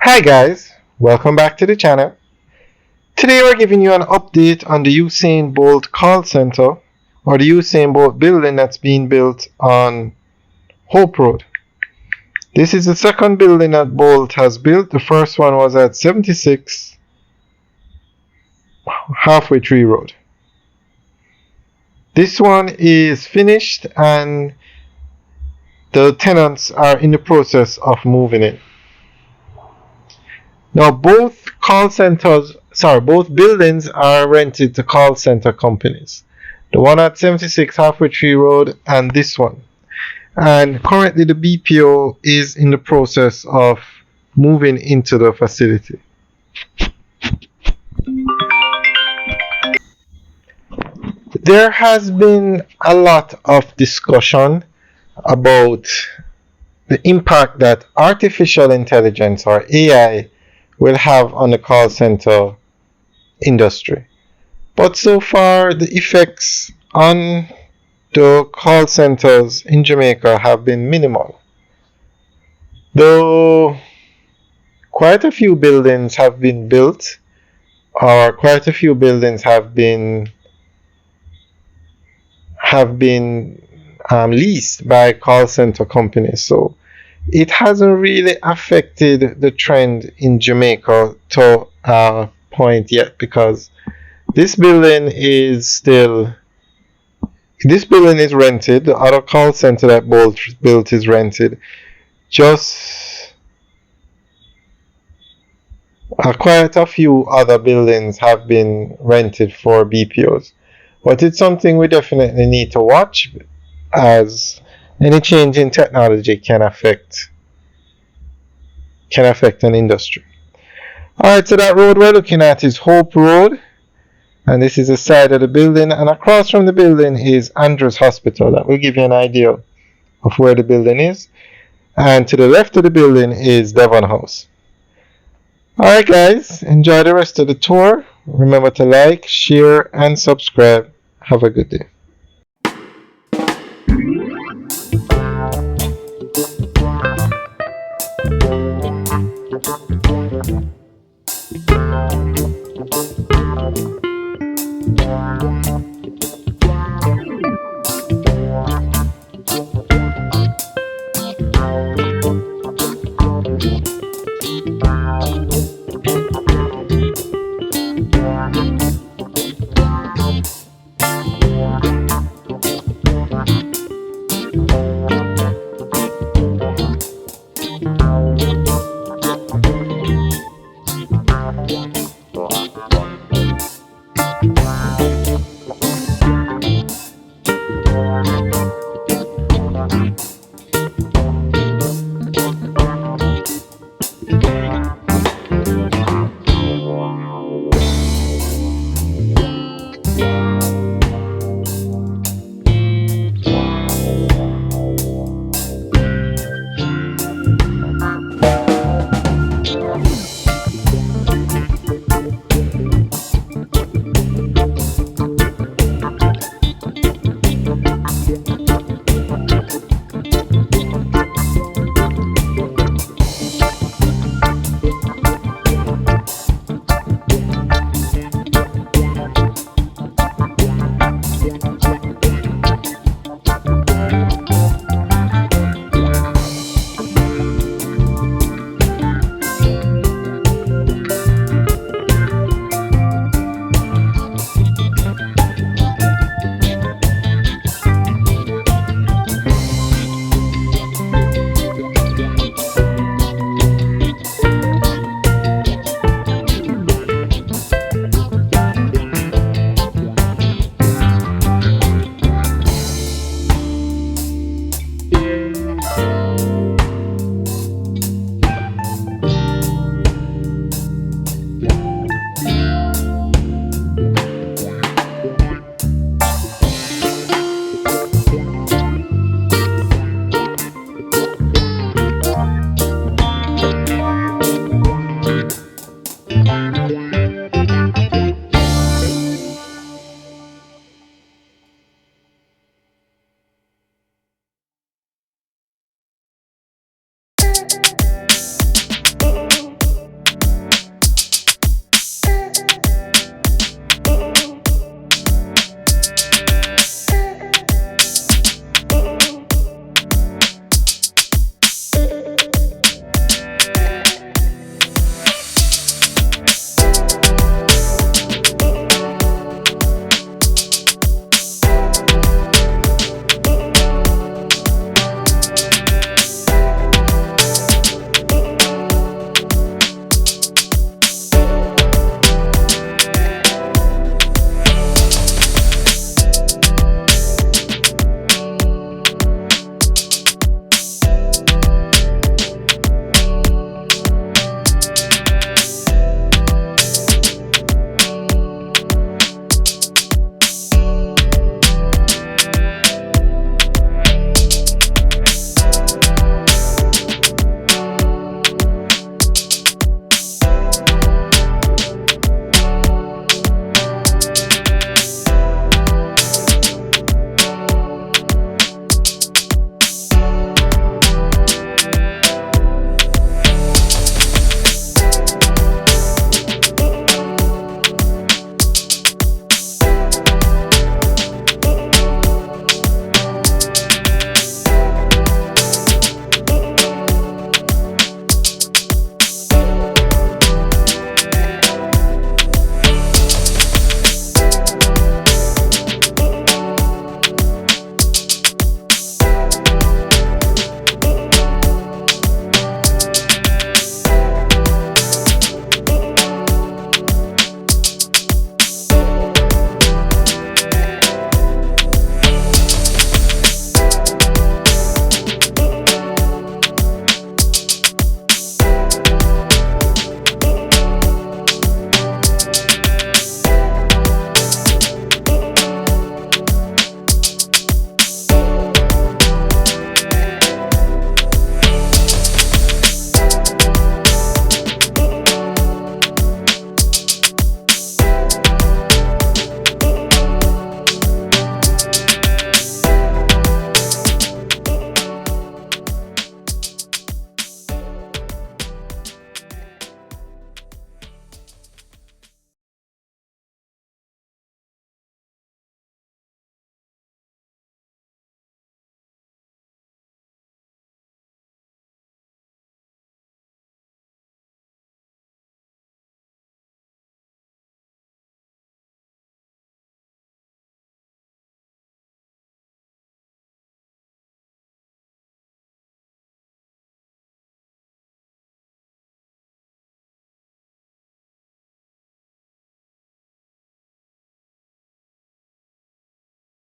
Hi guys, welcome back to the channel. Today we're giving you an update on the Usain Bolt call center or the Usain Bolt building that's being built on Hope Road. This is the second building that Bolt has built. The first one was at 76 Halfway Tree Road. This one is finished and the tenants are in the process of moving in. Now both buildings are rented to call center companies. The one at 76 Halfway Tree Road and this one. And currently the BPO is in the process of moving into the facility. There has been a lot of discussion about the impact that artificial intelligence or AI will have on the call center industry. But so far, the effects on the call centers in Jamaica have been minimal. Though quite a few buildings have been built, or quite a few buildings have been leased by call center companies. So it hasn't really affected the trend in Jamaica to a point yet, because this building is rented. The other call center that Bolt built is rented. Just quite a few other buildings have been rented for BPOs. But it's something we definitely need to watch, as any change in technology can affect an industry. Alright, so that road we're looking at is Hope Road, and this is the side of the building, and across from the building is Andrews Hospital. That will give you an idea of where the building is. And to the left of the building is Devon House. Alright guys, enjoy the rest of the tour. Remember to like, share and subscribe. Have a good day.